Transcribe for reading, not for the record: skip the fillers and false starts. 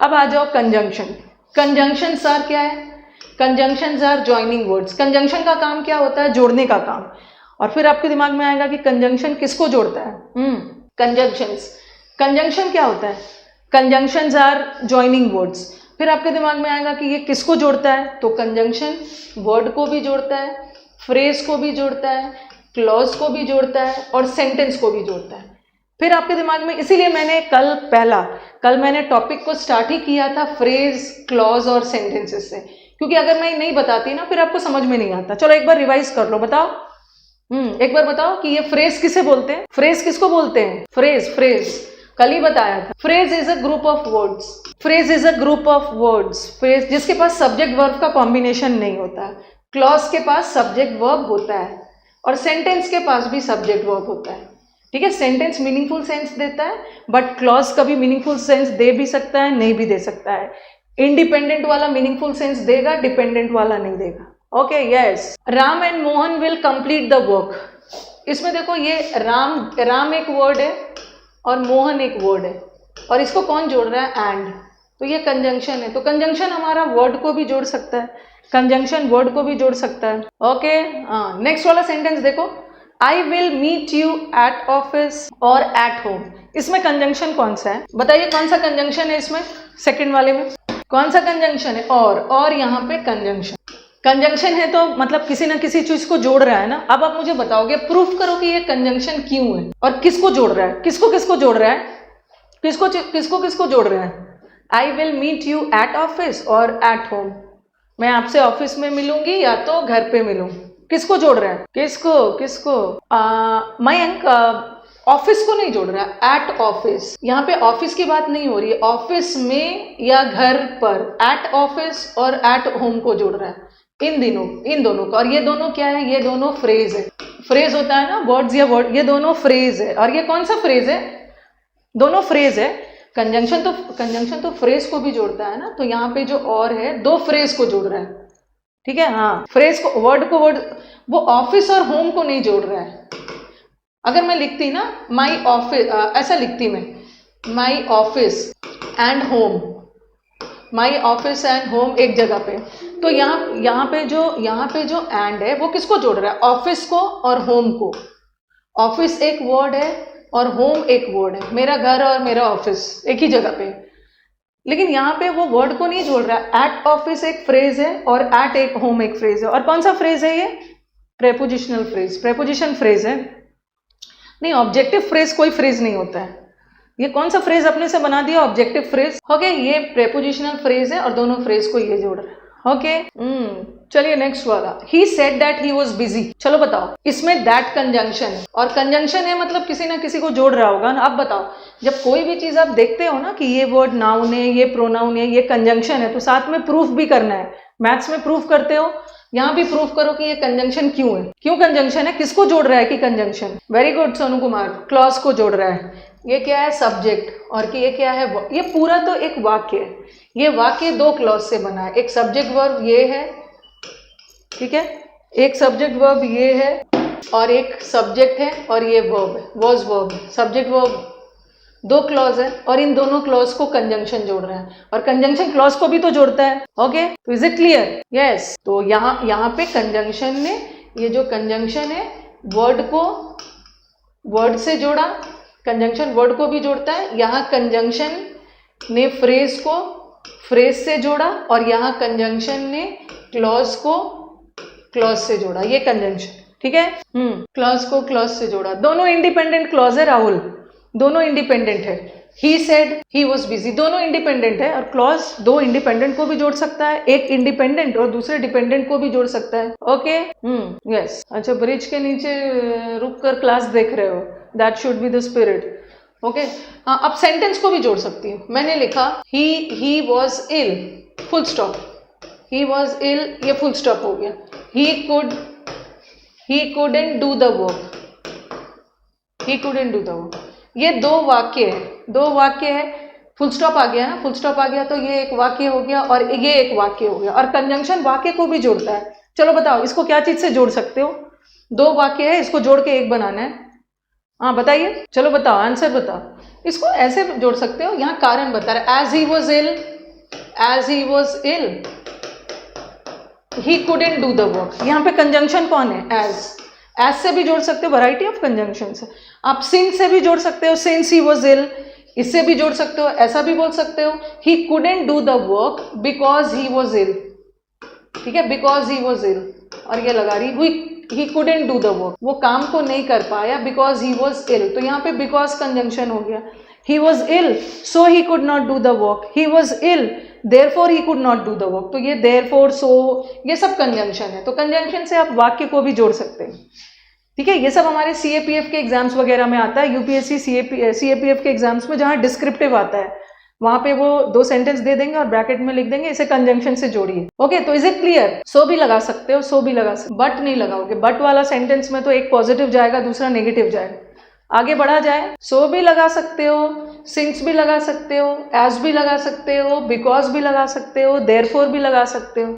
अब आ जाओ conjunction. Conjunction are क्या है? Conjunctions are joining words. Conjunction का काम क्या होता है? जोड़ने का काम। और फिर आपके दिमाग में आएगा कि कंजंक्शन किसको जोड़ता है? कंजंक्शंस। कंजंक्शन क्या होता है? Conjunctions are joining words. फिर आपके दिमाग में आएगा कि ये किसको जोड़ता है? तो कंजंक्शन वर्ड को भी जोड़ता है, फ्रेज को भी जोड़ता है, क्लॉज को भी जोड़ता है और सेंटेंस को भी जोड़ता है। फिर आपके दिमाग में, इसीलिए मैंने कल मैंने टॉपिक को स्टार्ट ही किया था फ्रेज, क्लॉज और सेंटेंसेस से, क्योंकि अगर मैं नहीं बताती ना फिर आपको समझ में नहीं आता। चलो एक बार रिवाइज कर लो, बताओ। एक बार बताओ कि ये फ्रेज किसे बोलते हैं? फ्रेज किसको बोलते हैं? फ्रेज कल ही बताया था। Phrase is a group of words. Phrase is a group of words. Phrase जिसके पास सब्जेक्ट वर्ब का कॉम्बिनेशन नहीं होता है। क्लॉज के पास सब्जेक्ट वर्ब होता है और सेंटेंस के पास भी सब्जेक्ट वर्ब होता है। ठीक है, सेंटेंस मीनिंगफुल सेंस देता है, बट क्लॉज कभी मीनिंगफुल सेंस दे भी सकता है, नहीं भी दे सकता है। इंडिपेंडेंट वाला मीनिंगफुल सेंस देगा, डिपेंडेंट वाला नहीं देगा। Okay, yes. Ram and Mohan will complete the work. इसमें देखो, ये राम एक वर्ड है और मोहन एक वर्ड है, और इसको कौन जोड़ रहा है? एंड। तो ये कंजंक्शन है। तो कंजंक्शन हमारा वर्ड को भी जोड़ सकता है, कंजंक्शन वर्ड को भी जोड़ सकता है। ओके, नेक्स्ट वाला सेंटेंस देखो, I will meet you at office और एट होम। इसमें कंजंक्शन कौन सा है? बताइए कौन सा कंजंक्शन है इसमें? सेकंड वाले में कौन सा कंजंक्शन है? और यहाँ पे कंजंक्शन। कंजंक्शन है तो मतलब किसी ना किसी चीज को जोड़ रहा है ना। अब आप मुझे बताओगे, प्रूफ करो कि ये कंजंक्शन क्यों है और किसको जोड़ रहा है? किसको किसको जोड़ रहा है? किसको जोड़ रहा है? I will meet you at office और एट होम। मैं आपसे ऑफिस में मिलूंगी या तो घर पे मिलूं। किसको जोड़ रहा है? किसको? मयंक ऑफिस को नहीं जोड़ रहा है, एट ऑफिस। यहाँ पे ऑफिस की बात नहीं हो रही है, ऑफिस में या घर पर। एट ऑफिस और एट होम को जोड़ रहा है, इन दोनों का। और ये दोनों क्या है? ये दोनों फ्रेज है। फ्रेज होता है ना, वर्ड्स या वर्ड, ये दोनों फ्रेज है। और ये कौन सा फ्रेज है? दोनों फ्रेज है। कंजंक्शन तो फ्रेज को भी जोड़ता है ना, तो यहाँ पे जो और है, दो फ्रेज को जोड़ रहा है। ठीक है, हाँ, फ्रेज को वर्ड, वो ऑफिस और होम को नहीं जोड़ रहा है। अगर मैं लिखती ना माई ऑफिस, ऐसा लिखती मैं, my office and home, my office and home एक जगह पे, तो यहाँ पे जो एंड है वो किसको जोड़ रहा है? ऑफिस को और होम को। ऑफिस एक वर्ड है और होम एक वर्ड है, मेरा घर और मेरा ऑफिस एक ही जगह पे। लेकिन यहाँ पे वो वर्ड को नहीं जोड़ रहा। एट ऑफिस एक फ्रेज है और एट एक होम एक फ्रेज है। और कौन सा फ्रेज है ये? प्रेपोजिशनल फ्रेज, प्रेपोजिशन फ्रेज है। नहीं, ऑब्जेक्टिव फ्रेज कोई फ्रेज नहीं होता है। ये कौन सा फ्रेज अपने से बना दिया? Objective phrase. ओके, ये प्रेपोजिशनल फ्रेज है और दोनों फ्रेज को ये जोड़ रहा है। ओके, चलिए नेक्स्ट वाला, he said that he was busy. चलो बताओ, इसमें दैट कंजंक्शन है और कंजंक्शन है मतलब किसी ना किसी को जोड़ रहा होगा ना। अब बताओ, जब कोई भी चीज आप देखते हो ना कि ये वर्ड नाउन है, ये प्रोनाउन है, ये कंजंक्शन है, तो साथ में प्रूफ भी करना है। मैथ्स में प्रूफ करते हो, यहाँ भी प्रूफ करो कि ये कंजंक्शन क्यों है, क्यों कंजंक्शन है, किसको जोड़ रहा है कि conjunction. Very good Sonu Kumar, clause को जोड़ रहा है। ये क्या है? सब्जेक्ट। और कि ये क्या है? ये पूरा तो एक वाक्य है। ये वाक्य दो क्लॉज से बना है, एक सब्जेक्ट वर्ब ये है, ठीक है, एक सब्जेक्ट वर्ब ये है और एक सब्जेक्ट है और ये वर्ब है, वॉज वर्ब। सब्जेक्ट वर्ब दो क्लॉज है और इन दोनों क्लॉज को कंजंक्शन जोड़ रहे हैं और कंजंक्शन क्लॉज को भी तो जोड़ता है। ओके, तो इज इट क्लियर? यस। तो यहाँ पे कंजंक्शन ने, ये जो कंजंक्शन है, वर्ड को वर्ड से जोड़ा, कंजंक्शन वर्ड को भी जोड़ता है। यहाँ कंजंक्शन ने फ्रेज को फ्रेज से जोड़ा और यहाँ कंजंक्शन ने क्लॉज को क्लॉज से जोड़ा। ये कंजंक्शन, ठीक है, क्लॉज को क्लॉज से जोड़ा। दोनों इंडिपेंडेंट क्लॉज है राहुल, दोनों इंडिपेंडेंट है। He said he was busy, दोनों इंडिपेंडेंट है और क्लॉज दो इंडिपेंडेंट को भी जोड़ सकता है, एक इंडिपेंडेंट और दूसरे डिपेंडेंट को भी जोड़ सकता है। Okay, yes. अच्छा, ब्रिज के नीचे रुक कर क्लास देख रहे हो, that should be the spirit. Okay, अब सेंटेंस को भी जोड़ सकती हूँ। मैंने लिखा he was ill, full stop, he was ill, ये फुल स्टॉप हो गया। ही couldn't do the work, he couldn't do the work। ये दो वाक्य है, फुल स्टॉप आ गया ना, फुल स्टॉप आ गया तो ये एक वाक्य हो गया और ये एक वाक्य हो गया। और कंजंक्शन वाक्य को भी जोड़ता है। चलो बताओ, इसको क्या चीज से जोड़ सकते हो? दो वाक्य है, इसको जोड़ के एक बनाना है। हाँ बताइए, चलो बताओ, आंसर बताओ। इसको ऐसे जोड़ सकते हो, यहाँ कारण बता रहा है, as he was ill, as he was ill he couldn't do the work. यहाँ पे कंजंक्शन कौन है? एज से भी जोड़ सकते हो, वैरायटी ऑफ कंजंक्शन है। आप सिंस से भी जोड़ सकते हो, सिंस ही वॉज इल, इससे भी जोड़ सकते हो, ऐसा भी बोल सकते हो, he couldn't do the work because he was ill, ठीक है, बिकॉज ही वॉज इल, और ये लगा रही ही कुडंट डू द वर्क, वो काम को नहीं कर पाया बिकॉज ही वॉज इल, तो यहाँ पे बिकॉज कंजंक्शन हो गया। He was ill so he could not do the work, he was ill therefore he could not do the work, तो ये देयरफॉर, सो, ये सब कंजंक्शन है। तो कंजंक्शन से आप वाक्य को भी जोड़ सकते हैं, ठीक है। ये सब हमारे सीएपीएफ के एग्जाम्स वगैरह में आता है, यूपीएससी सीएपीएफ के एग्जाम्स में जहाँ डिस्क्रिप्टिव आता है वहां पे वो 2 सेंटेंस दे देंगे और ब्रैकेट में लिख देंगे इसे कंजंक्शन से जोड़िए। ओके, तो इज इट क्लियर? सो भी लगा सकते हो, सो भी लगा सकते हो, बट नहीं लगाओगे। बट वाला सेंटेंस में तो एक पॉजिटिव जाएगा, दूसरा नेगेटिव जाएगा। आगे बढ़ा जाए, सो भी लगा सकते हो, सिंस भी लगा सकते हो, एज भी लगा सकते हो, बिकॉज भी लगा सकते हो, देयरफॉर भी लगा सकते हो।